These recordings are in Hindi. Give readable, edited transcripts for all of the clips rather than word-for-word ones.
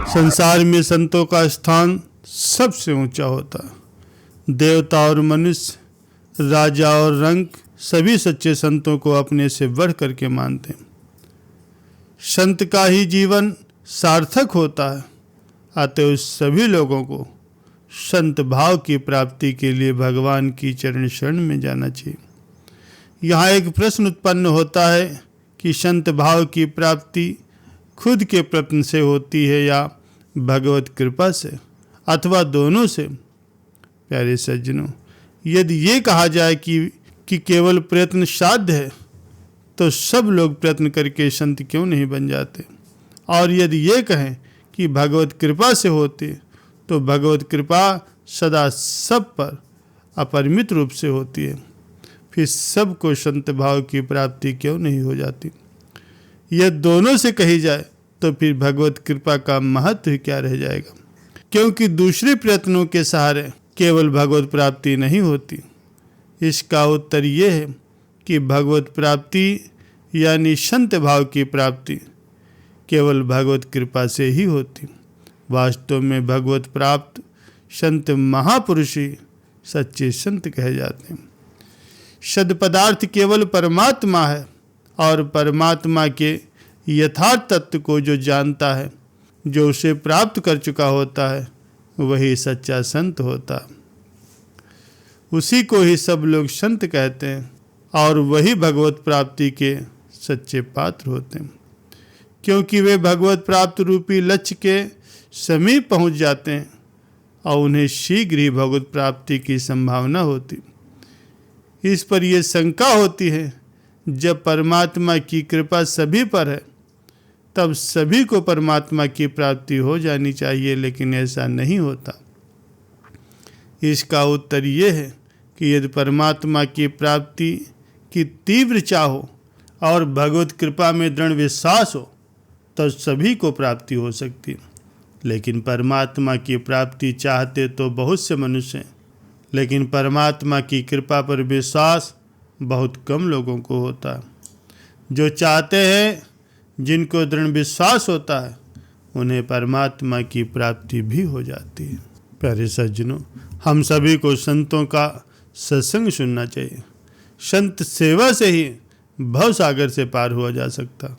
संसार में संतों का स्थान सबसे ऊंचा होता है। देवता और मनुष्य, राजा और रंक सभी सच्चे संतों को अपने से बढ़ करके मानते हैं। संत का ही जीवन सार्थक होता है। अतः उस सभी लोगों को संत भाव की प्राप्ति के लिए भगवान की चरण शरण में जाना चाहिए। यहाँ एक प्रश्न उत्पन्न होता है कि संत भाव की प्राप्ति खुद के प्रयत्न से होती है या भगवत कृपा से, अथवा दोनों से। प्यारे सज्जनों, यदि ये कहा जाए कि केवल प्रयत्न साध्य है, तो सब लोग प्रयत्न करके संत क्यों नहीं बन जाते? और यदि ये कहें कि भगवत कृपा से होते, तो भगवत कृपा सदा सब पर अपरिमित रूप से होती है, फिर सबको संत भाव की प्राप्ति क्यों नहीं हो जाती? यह दोनों से कही जाए तो फिर भगवत कृपा का महत्व क्या रह जाएगा? क्योंकि दूसरे प्रयत्नों के सहारे केवल भगवत प्राप्ति नहीं होती। इसका उत्तर यह है कि भगवत प्राप्ति यानी संत भाव की प्राप्ति केवल भगवत कृपा से ही होती। वास्तव में भगवत प्राप्त संत महापुरुष ही सच्चे संत कहे जाते हैं। सद पदार्थ केवल परमात्मा है, और परमात्मा के यथार्थ तत्व को जो जानता है, जो उसे प्राप्त कर चुका होता है, वही सच्चा संत होता है। उसी को ही सब लोग संत कहते हैं, और वही भगवत प्राप्ति के सच्चे पात्र होते हैं, क्योंकि वे भगवत प्राप्त रूपी लक्ष्य के समीप पहुंच जाते हैं और उन्हें शीघ्र ही भगवत प्राप्ति की संभावना होती। इस पर यह शंका होती है, जब परमात्मा की कृपा सभी पर है, तब सभी को परमात्मा की प्राप्ति हो जानी चाहिए, लेकिन ऐसा नहीं होता। इसका उत्तर यह है कि यदि परमात्मा की प्राप्ति की तीव्र चाह हो और भगवत कृपा में दृढ़ विश्वास हो, तो सभी को प्राप्ति हो सकती है। लेकिन परमात्मा की प्राप्ति चाहते तो बहुत से मनुष्य हैं, लेकिन परमात्मा की कृपा पर विश्वास बहुत कम लोगों को होता है। जो चाहते हैं, जिनको दृढ़ विश्वास होता है, उन्हें परमात्मा की प्राप्ति भी हो जाती है। प्यारे सज्जनों, हम सभी को संतों का सत्संग सुनना चाहिए। संत सेवा से ही भव सागर से पार हुआ जा सकता।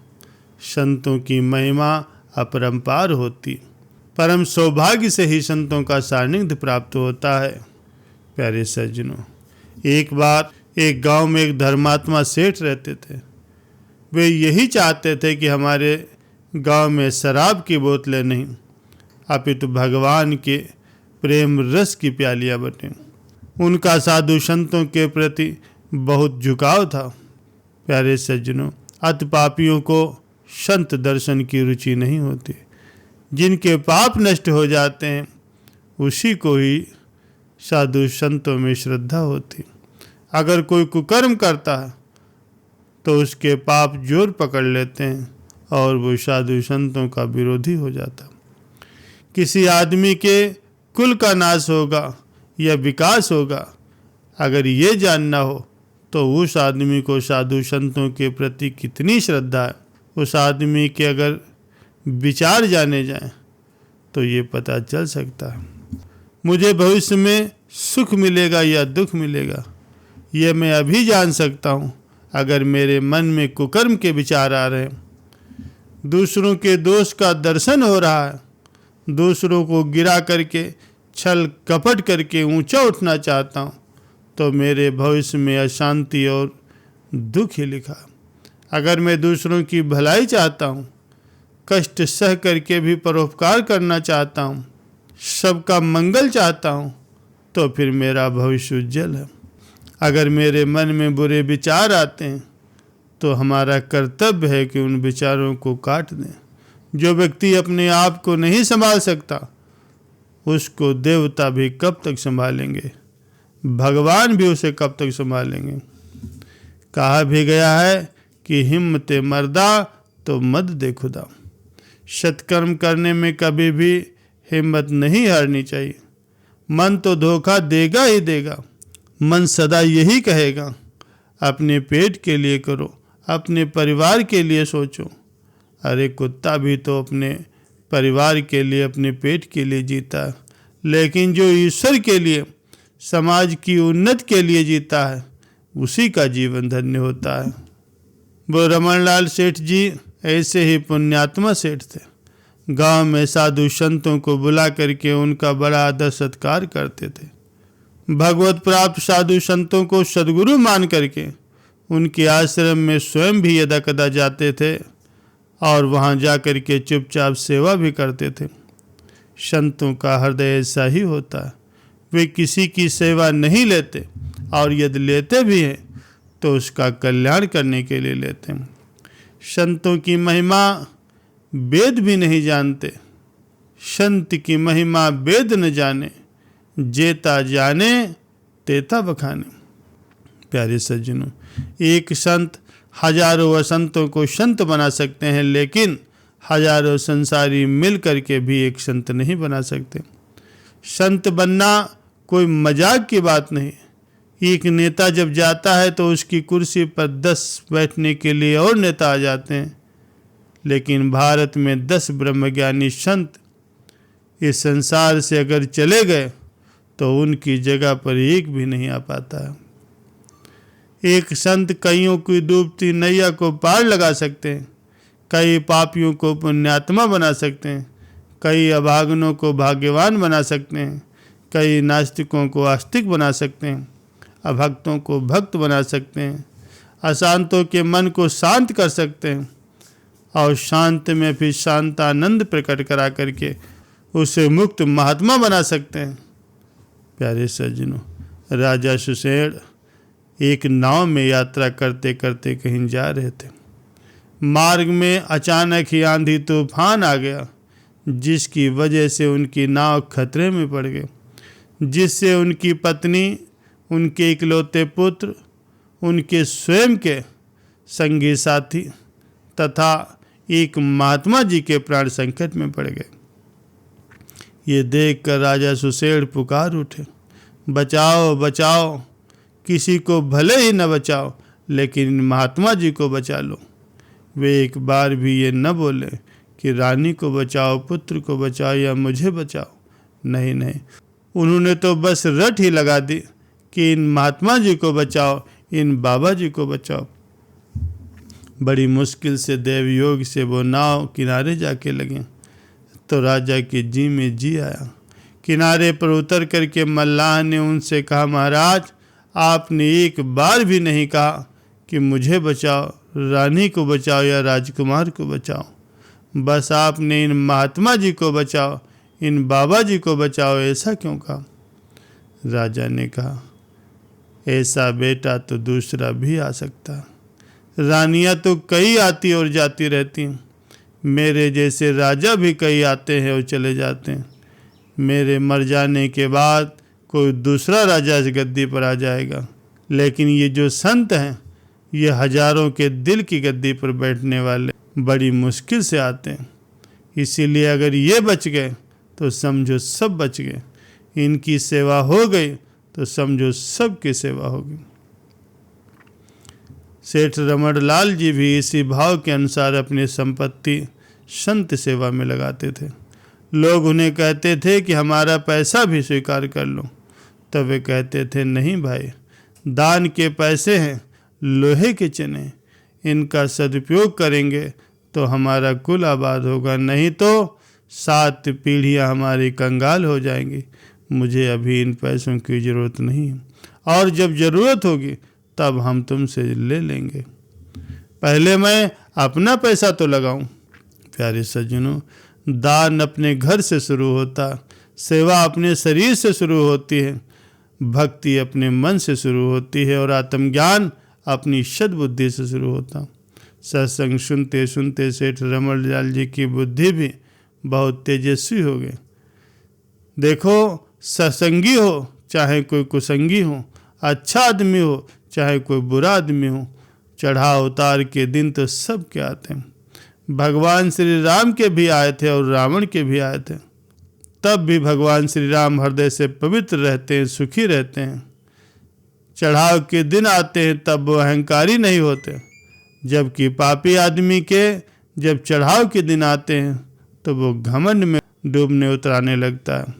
संतों की महिमा अपरंपार होती। परम सौभाग्य से ही संतों का सानिध्य प्राप्त होता है। प्यारे सज्जनों, एक बार एक गांव में एक धर्मात्मा सेठ रहते थे। वे यही चाहते थे कि हमारे गांव में शराब की बोतलें नहीं, अपितु भगवान के प्रेम रस की प्यालियां बने। उनका साधु संतों के प्रति बहुत झुकाव था। प्यारे सज्जनों, अति पापियों को संत दर्शन की रुचि नहीं होती। जिनके पाप नष्ट हो जाते हैं, उसी को ही साधु संतों में श्रद्धा होती। अगर कोई कुकर्म करता है तो उसके पाप जोर पकड़ लेते हैं और वो साधु संतों का विरोधी हो जाता। किसी आदमी के कुल का नाश होगा या विकास होगा, अगर ये जानना हो तो उस आदमी को साधु संतों के प्रति कितनी श्रद्धा है, उस आदमी के अगर विचार जाने जाएं तो ये पता चल सकता है। मुझे भविष्य में सुख मिलेगा या दुख मिलेगा, ये मैं अभी जान सकता हूँ अगर मेरे मन में कुकर्म के विचार आ रहे हैं। दूसरों के दोष का दर्शन हो रहा है, दूसरों को गिरा करके छल कपट करके ऊंचा उठना चाहता हूँ, तो मेरे भविष्य में अशांति और दुख ही लिखा। अगर मैं दूसरों की भलाई चाहता हूँ, कष्ट सह करके भी परोपकार करना चाहता हूँ, सबका मंगल चाहता हूँ, तो फिर मेरा भविष्य उज्जवल है। अगर मेरे मन में बुरे विचार आते हैं, तो हमारा कर्तव्य है कि उन विचारों को काट दें। जो व्यक्ति अपने आप को नहीं संभाल सकता, उसको देवता भी कब तक संभालेंगे, भगवान भी उसे कब तक संभालेंगे। कहा भी गया है कि हिम्मते मर्दा तो मद दे खुदा। सत्कर्म करने में कभी भी हिम्मत नहीं हारनी चाहिए। मन तो धोखा देगा ही देगा। मन सदा यही कहेगा, अपने पेट के लिए करो, अपने परिवार के लिए सोचो। अरे कुत्ता भी तो अपने परिवार के लिए, अपने पेट के लिए जीता है, लेकिन जो ईश्वर के लिए, समाज की उन्नति के लिए जीता है, उसी का जीवन धन्य होता है। वो रमनलाल सेठ जी ऐसे ही पुण्यात्मा सेठ थे। गांव में साधु संतों को बुला करके उनका बड़ा आदर सत्कार करते थे। भगवत प्राप्त साधु संतों को सद्गुरु मान करके उनके आश्रम में स्वयं भी यदा कदा जाते थे और वहां जा कर के चुपचाप सेवा भी करते थे। संतों का हृदय ऐसा ही होता है, वे किसी की सेवा नहीं लेते, और यदि लेते भी हैं तो उसका कल्याण करने के लिए लेते हैं। संतों की महिमा वेद भी नहीं जानते। संत की महिमा वेद न जाने, जेता जाने तेता बखाने। प्यारे सज्जनों, एक संत हजारों असंतों को संत बना सकते हैं, लेकिन हजारों संसारी मिल करके भी एक संत नहीं बना सकते। संत बनना कोई मजाक की बात नहीं। एक नेता जब जाता है तो उसकी कुर्सी पर 10 बैठने के लिए और नेता आ जाते हैं, लेकिन भारत में 10 ब्रह्मज्ञानी संत इस संसार से अगर चले गए तो उनकी जगह पर एक भी नहीं आ पाता है। एक संत कईयों की डूबती नैया को पार लगा सकते हैं, कई पापियों को पुण्यात्मा बना सकते हैं, कई अभागनों को भाग्यवान बना सकते हैं, कई नास्तिकों को आस्तिक बना सकते हैं, अभक्तों को भक्त बना सकते हैं, अशांतों के मन को शांत कर सकते हैं, और शांत में फिर शांतानंद प्रकट करा करके उसे मुक्त महात्मा बना सकते हैं। प्यारे सज्जनों, राजा सुषेण एक नाव में यात्रा करते करते कहीं जा रहे थे। मार्ग में अचानक ही आंधी तूफान आ गया, जिसकी वजह से उनकी नाव खतरे में पड़ गई, जिससे उनकी पत्नी, उनके इकलौते पुत्र, उनके स्वयं के संगी साथी तथा एक महात्मा जी के प्राण संकट में पड़ गए। ये देखकर राजा सुषेण पुकार उठे, बचाओ बचाओ, किसी को भले ही न बचाओ, लेकिन महात्मा जी को बचा लो। वे एक बार भी ये न बोले कि रानी को बचाओ, पुत्र को बचाओ या मुझे बचाओ। नहीं नहीं, उन्होंने तो बस रट ही लगा दी कि इन महात्मा जी को बचाओ, इन बाबा जी को बचाओ। बड़ी मुश्किल से देवयोग से वो नाव किनारे जाके लगे तो राजा के जी में जी आया। किनारे पर उतर करके मल्लाह ने उनसे कहा, महाराज आपने एक बार भी नहीं कहा कि मुझे बचाओ, रानी को बचाओ या राजकुमार को बचाओ। बस आपने इन महात्मा जी को बचाओ, इन बाबा जी को बचाओ, ऐसा क्यों कहा? राजा ने कहा, ऐसा बेटा तो दूसरा भी आ सकता। रानियां तो कई आती और जाती रहती हैं, मेरे जैसे राजा भी कई आते हैं और चले जाते हैं। मेरे मर जाने के बाद कोई दूसरा राजा इस गद्दी पर आ जाएगा, लेकिन ये जो संत हैं, ये हजारों के दिल की गद्दी पर बैठने वाले बड़ी मुश्किल से आते हैं। इसीलिए अगर ये बच गए तो समझो सब बच गए, इनकी सेवा हो गई तो समझो सब की सेवा होगी। सेठ रमणलाल जी भी इसी भाव के अनुसार अपनी संपत्ति संत सेवा में लगाते थे। लोग उन्हें कहते थे कि हमारा पैसा भी स्वीकार कर लो, तब वे कहते थे, नहीं भाई, दान के पैसे हैं लोहे के चने, इनका सदुपयोग करेंगे तो हमारा कुल आबाद होगा, नहीं तो 7 पीढ़ियां हमारी कंगाल हो जाएंगी। मुझे अभी इन पैसों की ज़रूरत नहीं है, और जब ज़रूरत होगी तब हम तुमसे ले लेंगे, पहले मैं अपना पैसा तो लगाऊं। प्यारे सज्जनों, दान अपने घर से शुरू होता, सेवा अपने शरीर से शुरू होती है, भक्ति अपने मन से शुरू होती है, और आत्मज्ञान अपनी सद्बुद्धि से शुरू होता। सत्संग सुनते सुनते सेठ रमणलाल जी की बुद्धि भी बहुत तेजस्वी हो गई। देखो, सत्संगी हो चाहे कोई कुसंगी हो, अच्छा आदमी हो चाहे कोई बुरा आदमी हो, चढ़ाव उतार के दिन तो सब के आते हैं। भगवान श्री राम के भी आए थे और रावण के भी आए थे, तब भी भगवान श्री राम हृदय से पवित्र रहते हैं, सुखी रहते हैं। चढ़ाव के दिन आते हैं तब वो अहंकारी नहीं होते, जबकि पापी आदमी के जब चढ़ाव के दिन आते हैं तो वो घमंड में डूबने उतराने लगता है,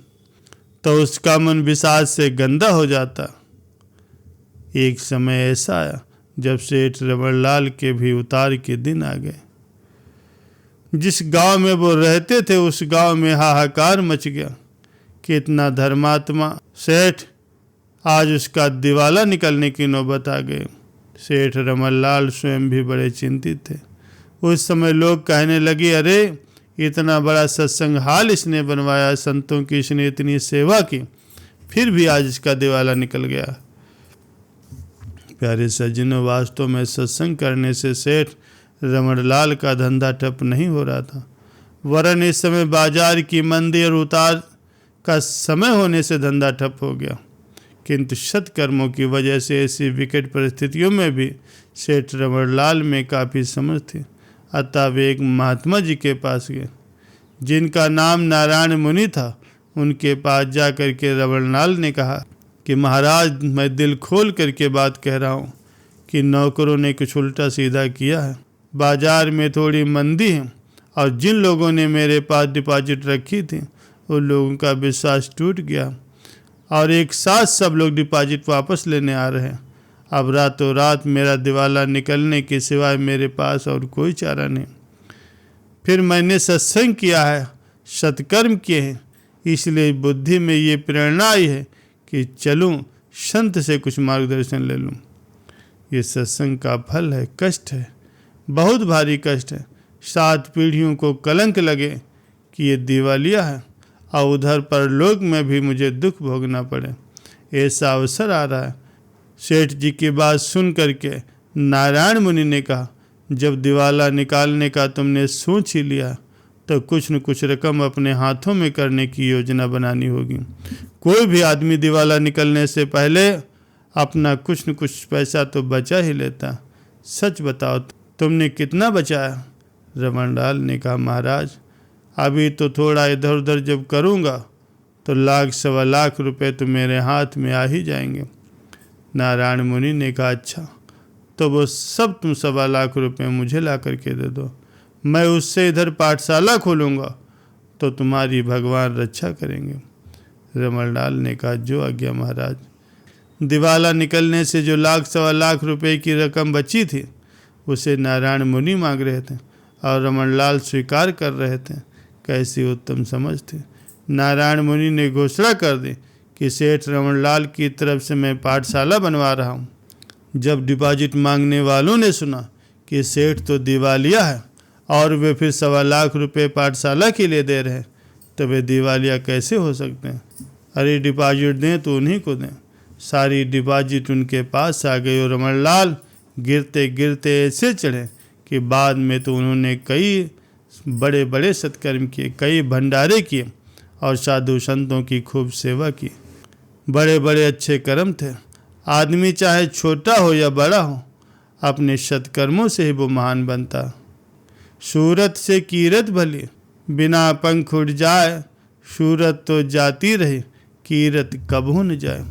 तो उसका मन विषाद से गंदा हो जाता। एक समय ऐसा आया जब सेठ रमणलाल के भी उतार के दिन आ गए। जिस गांव में वो रहते थे उस गांव में हाहाकार मच गया। कितना धर्मात्मा सेठ, आज उसका दिवाला निकलने की नौबत आ गई। सेठ रमणलाल स्वयं भी बड़े चिंतित थे। उस समय लोग कहने लगे, अरे इतना बड़ा सत्संग हाल इसने बनवाया, संतों की इसने इतनी सेवा की, फिर भी आज इसका दिवाला निकल गया। प्यारे सज्जनों, वास्तव में सत्संग करने से सेठ रमणलाल का धंधा ठप नहीं हो रहा था, वरन इस समय बाजार की मंदी और उतार का समय होने से धंधा ठप हो गया। किंतु सत्कर्मों की वजह से ऐसी विकट परिस्थितियों में भी सेठ रमणलाल में काफ़ी समझ थी। अतः वे एक महात्मा जी के पास गए जिनका नाम नारायण मुनि था। उनके पास जा कर के रमणलाल ने कहा कि महाराज, मैं दिल खोल करके बात कह रहा हूँ कि नौकरों ने कुछ उल्टा सीधा किया है। बाजार में थोड़ी मंदी है और जिन लोगों ने मेरे पास डिपॉजिट रखी थी उन लोगों का विश्वास टूट गया और एक साथ सब लोग डिपॉजिट वापस लेने आ रहे हैं। अब रातों रात मेरा दिवाला निकलने के सिवाय मेरे पास और कोई चारा नहीं। फिर मैंने सत्संग किया है, सत्कर्म किए हैं, इसलिए बुद्धि में ये प्रेरणा आई है कि चलूं संत से कुछ मार्गदर्शन ले लूं। ये सत्संग का फल है, कष्ट है, बहुत भारी कष्ट है। 7 पीढ़ियों को कलंक लगे कि ये दिवालिया है और उधर परलोक में भी मुझे दुख भोगना पड़े, ऐसा अवसर आ रहा है। सेठ जी की बात सुन करके नारायण मुनि ने कहा, जब दिवाला निकालने का तुमने सोच ही लिया तो कुछ न कुछ रकम अपने हाथों में करने की योजना बनानी होगी। कोई भी आदमी दिवाला निकलने से पहले अपना कुछ न कुछ पैसा तो बचा ही लेता। सच बताओ, तुमने कितना बचाया? रमणलाल ने कहा, महाराज अभी तो थोड़ा इधर उधर जब करूँगा तो 1 सवा लाख रुपए तो मेरे हाथ में आ ही जाएंगे। नारायण मुनि ने कहा, अच्छा तो वो सब तुम 1.25 लाख रुपए मुझे ला करके दे दो, मैं उससे इधर पाठशाला खोलूँगा तो तुम्हारी भगवान रक्षा करेंगे। रमणलाल ने कहा, जो आज्ञा महाराज। दिवाला निकलने से जो 1 सवा लाख रुपए की रकम बची थी उसे नारायण मुनि मांग रहे थे और रमणलाल स्वीकार कर रहे थे। कैसी उत्तम समझ थी। नारायण मुनि ने घोषणा कर दी कि सेठ रमणलाल की तरफ से मैं पाठशाला बनवा रहा हूँ। जब डिपॉजिट मांगने वालों ने सुना कि सेठ तो दिवालिया है और वे फिर 1.25 लाख रुपए पाठशाला के लिए दे रहे हैं, तो वे दिवालिया कैसे हो सकते हैं? अरे डिपॉजिट दें तो उन्हीं को दें। सारी डिपॉजिट उनके पास आ गई और रमणलाल गिरते गिरते ऐसे चढ़े कि बाद में तो उन्होंने कई बड़े बड़े सत्कर्म किए, कई भंडारे किए और साधु संतों की खूब सेवा की। बड़े बड़े अच्छे कर्म थे। आदमी चाहे छोटा हो या बड़ा हो, अपने सत्कर्मों से ही वो महान बनता। सूरत से कीरत भली, बिना पंख उड़ जाए, सूरत तो जाती रहे, कीरत कबहू न जाए।